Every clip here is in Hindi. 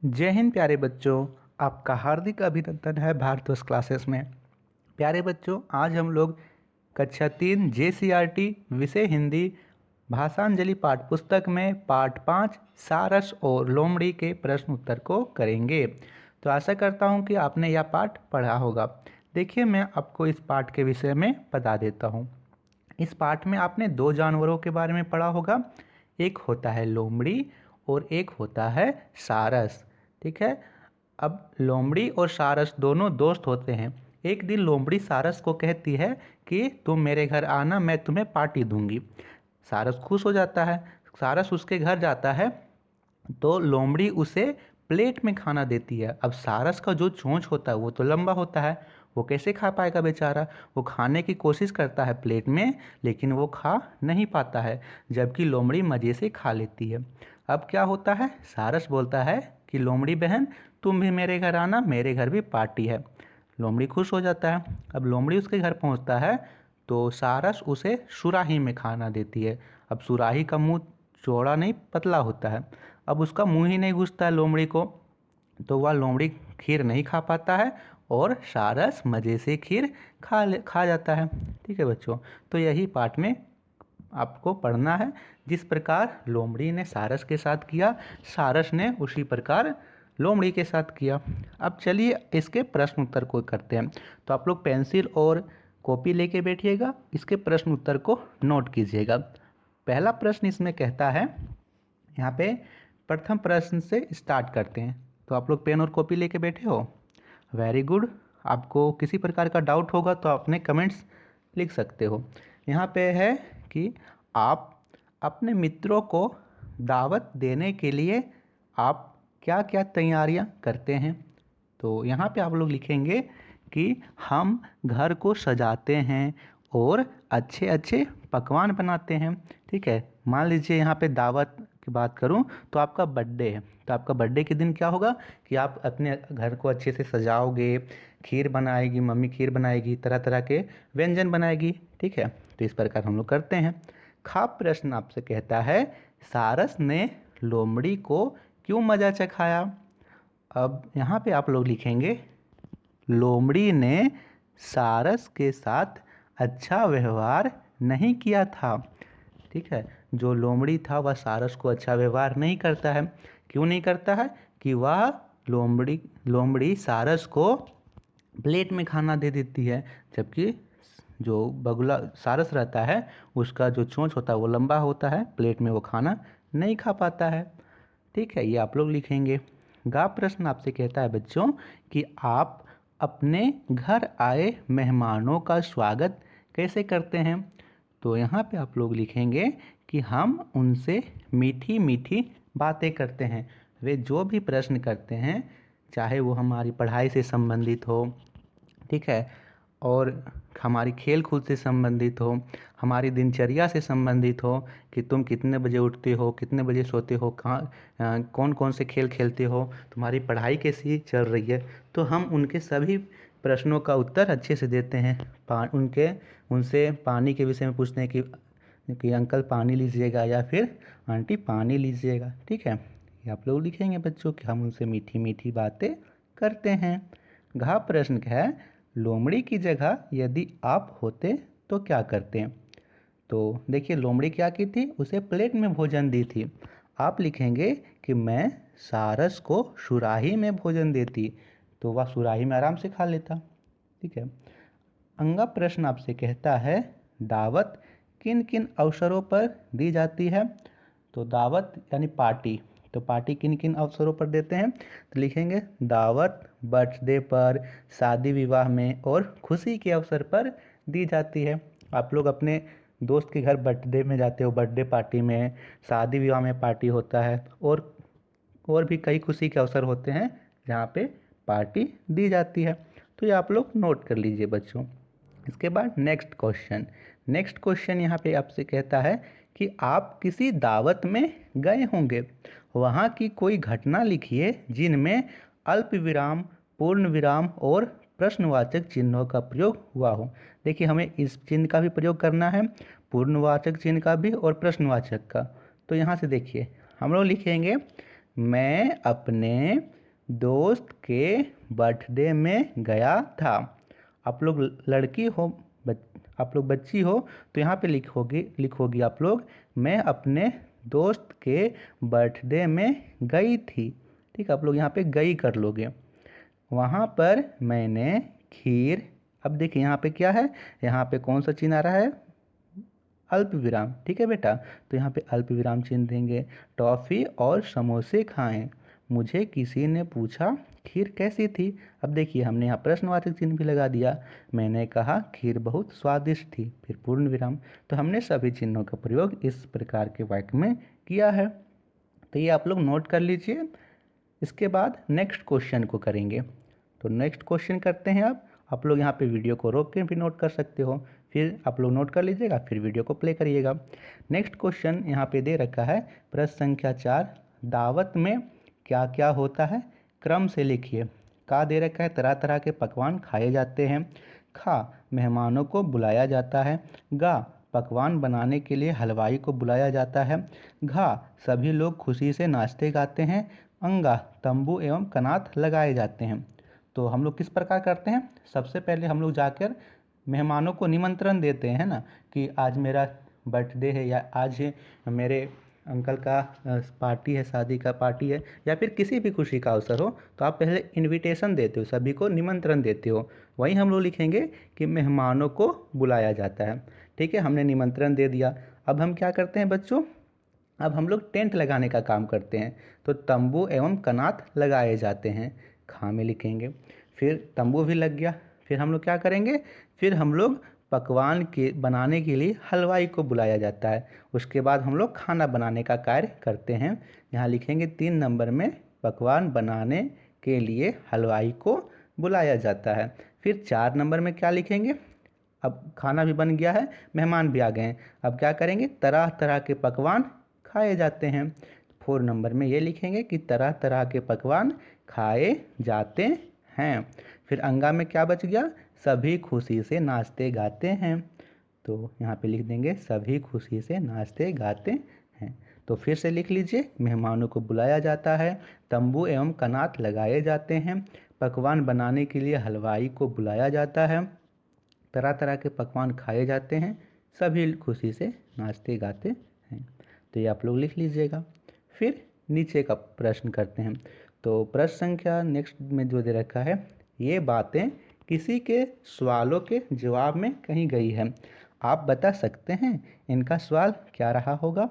जय हिंद प्यारे बच्चों। आपका हार्दिक अभिनंदन है भारतवर्ष क्लासेस में। प्यारे बच्चों, आज हम लोग कक्षा 3 JCRT विषय हिंदी भाषांजलि पाठ पुस्तक में पाठ 5 सारस और लोमड़ी के प्रश्न उत्तर को करेंगे। तो आशा करता हूँ कि आपने यह पाठ पढ़ा होगा। देखिए, मैं आपको इस पाठ के विषय में बता देता हूँ। इस पाठ में आपने दो जानवरों के बारे में पढ़ा होगा। एक होता है लोमड़ी और एक होता है सारस। ठीक है। अब लोमड़ी और सारस दोनों दोस्त होते हैं। एक दिन लोमड़ी सारस को कहती है कि तुम मेरे घर आना, मैं तुम्हें पार्टी दूंगी। सारस खुश हो जाता है। सारस उसके घर जाता है तो लोमड़ी उसे प्लेट में खाना देती है। अब सारस का जो चोंच होता है वो तो लंबा होता है, वो कैसे खा पाएगा बेचारा। वो खाने की कोशिश करता है प्लेट में, लेकिन वो खा नहीं पाता है, जबकि लोमड़ी मज़े से खा लेती है। अब क्या होता है, सारस बोलता है कि लोमड़ी बहन तुम भी मेरे घर आना, मेरे घर भी पार्टी है। लोमड़ी खुश हो जाता है। अब लोमड़ी उसके घर पहुंचता है तो सारस उसे सुराही में खाना देती है। अब सुराही का मुंह चौड़ा नहीं, पतला होता है। अब उसका मुंह ही नहीं घुसता है लोमड़ी को, तो वह लोमड़ी खीर नहीं खा पाता है और सारस मज़े से खीर खा जाता है। ठीक है बच्चों, तो यही पाठ में आपको पढ़ना है। जिस प्रकार लोमड़ी ने सारस के साथ किया, सारस ने उसी प्रकार लोमड़ी के साथ किया। अब चलिए इसके प्रश्न उत्तर को करते हैं। तो आप लोग पेंसिल और कॉपी लेके बैठिएगा, इसके प्रश्न उत्तर को नोट कीजिएगा। पहला प्रश्न इसमें कहता है, यहाँ पे प्रथम प्रश्न से स्टार्ट करते हैं। तो आप लोग पेन और कॉपी लेके बैठे हो? Very good. आपको किसी प्रकार का डाउट होगा तो अपने कमेंट्स लिख सकते हो। यहाँ पे है कि आप अपने मित्रों को दावत देने के लिए आप क्या क्या तैयारियां करते हैं। तो यहाँ पे आप लोग लिखेंगे कि हम घर को सजाते हैं और अच्छे अच्छे पकवान बनाते हैं। ठीक है। मान लीजिए यहाँ पे दावत की बात करूँ तो आपका बर्थडे है, तो आपका बर्थडे के दिन क्या होगा कि आप अपने घर को अच्छे से सजाओगे, खीर बनाएगी मम्मी, खीर बनाएगी, तरह तरह के व्यंजन बनाएगी। ठीक है। तो इस प्रकार हम लोग करते हैं। खा प्रश्न आपसे कहता है, सारस ने लोमड़ी को क्यों मजा चखाया। अब यहाँ पे आप लोग लिखेंगे, लोमड़ी ने सारस के साथ अच्छा व्यवहार नहीं किया था। ठीक है। जो लोमड़ी था वह सारस को अच्छा व्यवहार नहीं करता है। क्यों नहीं करता है कि वह लोमड़ी सारस को प्लेट में खाना दे देती है, जबकि जो बगुला सारस रहता है उसका जो चोंच होता है वो लंबा होता है, प्लेट में वो खाना नहीं खा पाता है। ठीक है, ये आप लोग लिखेंगे। गा प्रश्न आपसे कहता है बच्चों कि आप अपने घर आए मेहमानों का स्वागत कैसे करते हैं। तो यहाँ पे आप लोग लिखेंगे कि हम उनसे मीठी मीठी बातें करते हैं। वे जो भी प्रश्न करते हैं, चाहे वो हमारी पढ़ाई से संबंधित हो, ठीक है, और हमारी खेल कूद से संबंधित हो, हमारी दिनचर्या से संबंधित हो कि तुम कितने बजे उठते हो, कितने बजे सोते हो, कहाँ कौन कौन से खेल खेलते हो, तुम्हारी पढ़ाई कैसी चल रही है, तो हम उनके सभी प्रश्नों का उत्तर अच्छे से देते हैं। उनसे पानी के विषय में पूछते हैं कि अंकल पानी लीजिएगा या फिर आंटी पानी लीजिएगा। ठीक है, ये आप लोग लिखेंगे बच्चों कि हम उनसे मीठी मीठी बातें करते हैं। घा प्रश्न क्या है, लोमड़ी की जगह यदि आप होते तो क्या करते। तो देखिए, लोमड़ी क्या की थी, उसे प्लेट में भोजन दी थी। आप लिखेंगे कि मैं सारस को सुराही में भोजन देती, तो वह सुराही में आराम से खा लेता। ठीक है। अंगा प्रश्न आपसे कहता है, दावत किन किन अवसरों पर दी जाती है। तो दावत यानी पार्टी, तो पार्टी किन किन अवसरों पर देते हैं। तो लिखेंगे दावत बर्थडे पर, शादी विवाह में और खुशी के अवसर पर दी जाती है। आप लोग अपने दोस्त के घर बर्थडे में जाते हो, बर्थडे पार्टी में, शादी विवाह में पार्टी होता है, और भी कई खुशी के अवसर होते हैं जहाँ पे पार्टी दी जाती है। तो ये आप लोग नोट कर लीजिए बच्चों। इसके बाद नेक्स्ट क्वेश्चन यहाँ पे आपसे कहता है कि आप किसी दावत में गए होंगे, वहाँ की कोई घटना लिखिए जिनमें अल्प विराम, पूर्ण विराम और प्रश्नवाचक चिन्हों का प्रयोग हुआ हो। देखिए, हमें इस चिन्ह का भी प्रयोग करना है, पूर्णवाचक चिन्ह का भी और प्रश्नवाचक का। तो यहाँ से देखिए, हम लोग लिखेंगे मैं अपने दोस्त के बर्थडे में गया था। आप लोग लड़की हो, आप लोग बच्ची हो, तो यहाँ पे लिखोगी आप लोग, मैं अपने दोस्त के बर्थडे में गई थी। ठीक है, आप लोग यहाँ पे गई कर लोगे। वहाँ पर मैंने खीर, अब देखिए यहाँ पे क्या है, यहाँ पे कौन सा चिन्ह आ रहा है, अल्प विराम। ठीक है बेटा, तो यहाँ पे अल्प विराम चिन्ह देंगे। टॉफ़ी और समोसे खाएं। मुझे किसी ने पूछा खीर कैसी थी। अब देखिए हमने यहाँ प्रश्नवाचक चिन्ह भी लगा दिया। मैंने कहा खीर बहुत स्वादिष्ट थी, फिर पूर्ण विराम। तो हमने सभी चिन्हों का प्रयोग इस प्रकार के वाक्य में किया है। तो ये आप लोग नोट कर लीजिए। इसके बाद नेक्स्ट क्वेश्चन को करेंगे। तो नेक्स्ट क्वेश्चन करते हैं। आप लोग यहाँ पे वीडियो को रोक के भी नोट कर सकते हो, फिर आप लोग नोट कर लीजिएगा, फिर वीडियो को प्ले करिएगा। नेक्स्ट क्वेश्चन यहाँ पे दे रखा है, प्रश्न संख्या 4, दावत में क्या क्या होता है, क्रम से लिखिए। का दे रखा है, तरह तरह के पकवान खाए जाते हैं। खा, मेहमानों को बुलाया जाता है। गा, पकवान बनाने के लिए हलवाई को बुलाया जाता है। घा, सभी लोग खुशी से नाचते गाते हैं। अंगा, तंबू एवं कनात लगाए जाते हैं। तो हम लोग किस प्रकार करते हैं, सबसे पहले हम लोग जाकर मेहमानों को निमंत्रण देते हैं ना, कि आज मेरा बर्थडे है, या आज मेरे अंकल का पार्टी है, शादी का पार्टी है, या फिर किसी भी खुशी का अवसर हो, तो आप पहले इनविटेशन देते हो, सभी को निमंत्रण देते हो। वहीं हम लोग लिखेंगे कि मेहमानों को बुलाया जाता है। ठीक है, हमने निमंत्रण दे दिया। अब हम क्या करते हैं बच्चों, अब हम लोग टेंट लगाने का काम करते हैं। तो तंबू एवं कनात लगाए जाते हैं, खा में लिखेंगे। फिर तंबू भी लग गया, फिर हम लोग क्या करेंगे, फिर हम लोग पकवान के बनाने के लिए हलवाई को बुलाया जाता है। उसके बाद हम लोग खाना बनाने का कार्य करते हैं। यहाँ लिखेंगे 3 नंबर में, पकवान बनाने के लिए हलवाई को बुलाया जाता है। फिर 4 नंबर में क्या लिखेंगे, अब खाना भी बन गया है, मेहमान भी आ गए हैं, अब क्या करेंगे, तरह तरह के पकवान खाए जाते हैं। 4 नंबर में ये लिखेंगे कि तरह तरह के पकवान खाए जाते हैं। फिर अंगा में क्या बच गया, सभी खुशी से नाचते गाते हैं। तो यहाँ पे लिख देंगे सभी खुशी से नाचते गाते हैं। तो फिर से लिख लीजिए, मेहमानों को बुलाया जाता है, तंबू एवं कनात लगाए जाते हैं, पकवान बनाने के लिए हलवाई को बुलाया जाता है, तरह तरह के पकवान खाए जाते हैं, सभी खुशी से नाचते गाते हैं। तो ये आप लोग लिख लीजिएगा। फिर नीचे का प्रश्न करते हैं। तो प्रश्न संख्या नेक्स्ट में जो दे रखा है, ये बातें किसी के सवालों के जवाब में कही गई है, आप बता सकते हैं इनका सवाल क्या रहा होगा।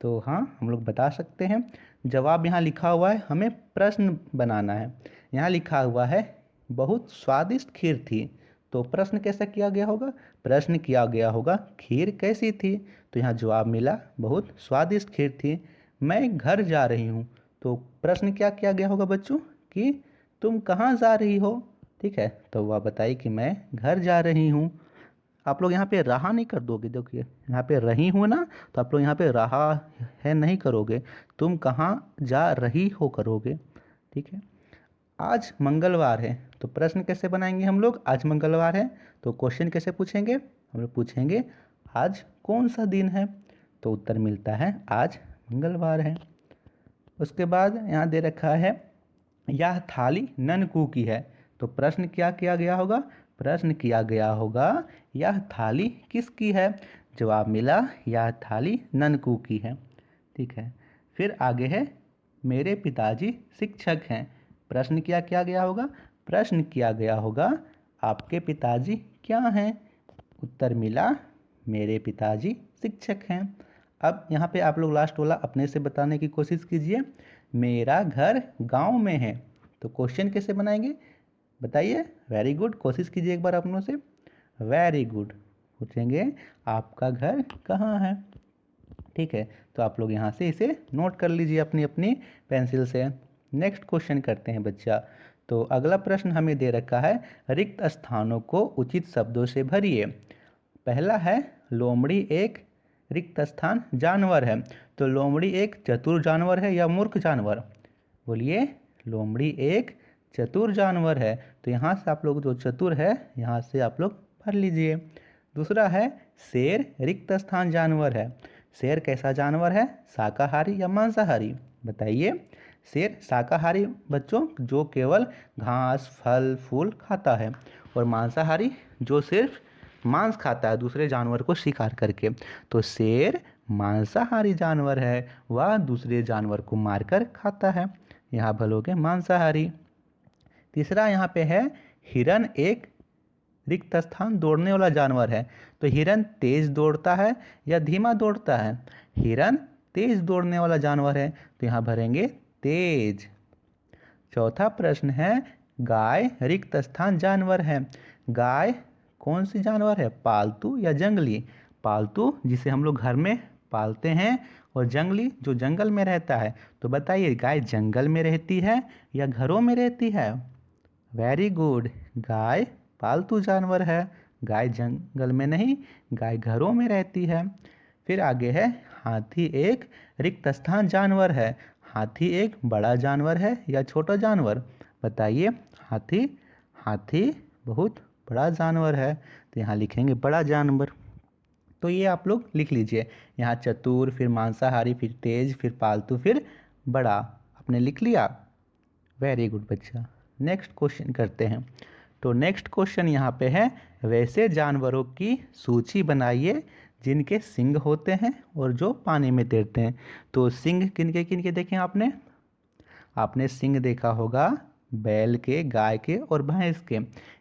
तो हाँ, हम लोग बता सकते हैं। जवाब यहाँ लिखा हुआ है, हमें प्रश्न बनाना है। यहाँ लिखा हुआ है बहुत स्वादिष्ट खीर थी, तो प्रश्न कैसा किया गया होगा, प्रश्न किया गया होगा खीर कैसी थी। तो यहाँ जवाब मिला बहुत स्वादिष्ट खीर थी। मैं घर जा रही हूँ, तो प्रश्न क्या किया गया होगा बच्चों, कि तुम कहाँ जा रही हो। ठीक है, तो वह बताइए कि मैं घर जा रही हूँ। आप लोग यहाँ पे रहा नहीं कर दोगे, देखिए यहाँ पे रही हूँ ना, तो आप लोग यहाँ पे रहा है नहीं करोगे, तुम कहाँ जा रही हो करोगे। ठीक है, आज मंगलवार है, तो प्रश्न कैसे बनाएंगे हम लोग, आज मंगलवार है, तो क्वेश्चन कैसे पूछेंगे, हम लोग पूछेंगे आज कौन सा दिन है, तो उत्तर मिलता है आज मंगलवार है। उसके बाद यहाँ दे रखा है यह थाली ननकू की है, तो प्रश्न क्या किया गया होगा, प्रश्न किया गया होगा यह थाली किसकी है। जवाब मिला यह थाली ननकू की है। ठीक है, फिर आगे है मेरे पिताजी शिक्षक हैं, प्रश्न क्या किया गया होगा, प्रश्न किया गया होगा आपके पिताजी क्या हैं। उत्तर मिला मेरे पिताजी शिक्षक हैं। अब यहाँ पे आप लोग लास्ट वाला अपने से बताने की कोशिश कीजिए, मेरा घर गांव में है, तो क्वेश्चन कैसे बनाएंगे बताइए। वेरी गुड, कोशिश कीजिए एक बार अपनों से। वेरी गुड, पूछेंगे आपका घर कहाँ है। ठीक है, तो आप लोग यहाँ से इसे नोट कर लीजिए अपनी अपनी पेंसिल से। नेक्स्ट क्वेश्चन करते हैं बच्चा। तो अगला प्रश्न हमें दे रखा है रिक्त स्थानों को उचित शब्दों से भरिए। पहला है लोमड़ी एक रिक्त स्थान जानवर है, तो लोमड़ी एक चतुर जानवर है या मूर्ख जानवर, बोलिए। लोमड़ी एक चतुर जानवर है, तो यहाँ से आप लोग जो चतुर है यहाँ से आप लोग भर लीजिए। दूसरा है शेर रिक्त स्थान जानवर है, शेर कैसा जानवर है, शाकाहारी या मांसाहारी, बताइए। शेर शाकाहारी बच्चों जो केवल घास फल फूल खाता है, और मांसाहारी जो सिर्फ मांस खाता है दूसरे जानवर को शिकार करके। तो शेर मांसाहारी जानवर है, वह दूसरे जानवर को मारकर खाता है, यहाँ भलोगे मांसाहारी। तीसरा यहाँ पे है हिरन एक रिक्त स्थान दौड़ने वाला जानवर है। तो हिरन तेज दौड़ता है या धीमा दौड़ता है? हिरन तेज दौड़ने वाला जानवर है, तो यहाँ भरेंगे तेज। चौथा प्रश्न है गाय रिक्त स्थान जानवर है। गाय कौन सी जानवर है, पालतू या जंगली? पालतू जिसे हम लोग घर में पालते हैं, और जंगली जो जंगल में रहता है। तो बताइए गाय जंगल में रहती है या घरों में रहती है? वेरी गुड, गाय पालतू जानवर है, गाय जंगल में नहीं, गाय घरों में रहती है। फिर आगे है हाथी एक रिक्त स्थान जानवर है। हाथी एक बड़ा जानवर है या छोटा जानवर? बताइए। हाथी हाथी बहुत बड़ा जानवर है, तो यहाँ लिखेंगे बड़ा जानवर। तो ये आप लोग लिख लीजिए, यहाँ चतुर, फिर मांसाहारी, फिर तेज, फिर पालतू, फिर बड़ा। आपने लिख लिया, वेरी गुड बच्चा। नेक्स्ट क्वेश्चन करते हैं। तो नेक्स्ट क्वेश्चन यहाँ पे है वैसे जानवरों की सूची बनाइए जिनके सींग होते हैं और जो पानी में तैरते हैं। तो सींग किनके देखे आपने? आपने सींग देखा होगा बैल के, गाय के और भैंस के।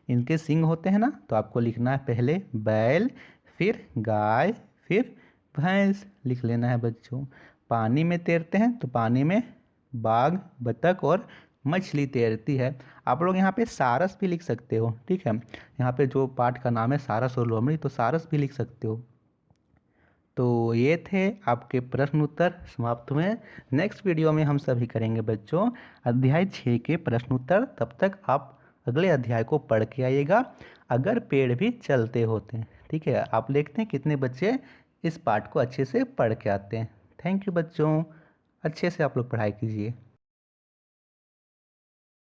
इनके सींग होते हैं ना, तो आपको लिखना है पहले बैल, फिर गाय, फिर भैंस लिख लेना है बच्चों। पानी में तैरते हैं तो पानी में बाघ, बतख और मछली तैरती है। आप लोग यहाँ पे सारस भी लिख सकते हो, ठीक है। यहाँ पे जो पाठ का नाम है सारस और लोमड़ी, तो सारस भी लिख सकते हो। तो ये थे आपके प्रश्न उत्तर समाप्त हुए। नेक्स्ट वीडियो में हम सभी करेंगे बच्चों अध्याय 6 के प्रश्न उत्तर। तब तक आप अगले अध्याय को पढ़ के आइएगा, अगर पेड़ भी चलते होते हैं, ठीक है। आप देखते हैं कितने बच्चे इस पाठ को अच्छे से पढ़ के आते हैं। थैंक यू बच्चों, अच्छे से आप लोग पढ़ाई कीजिए।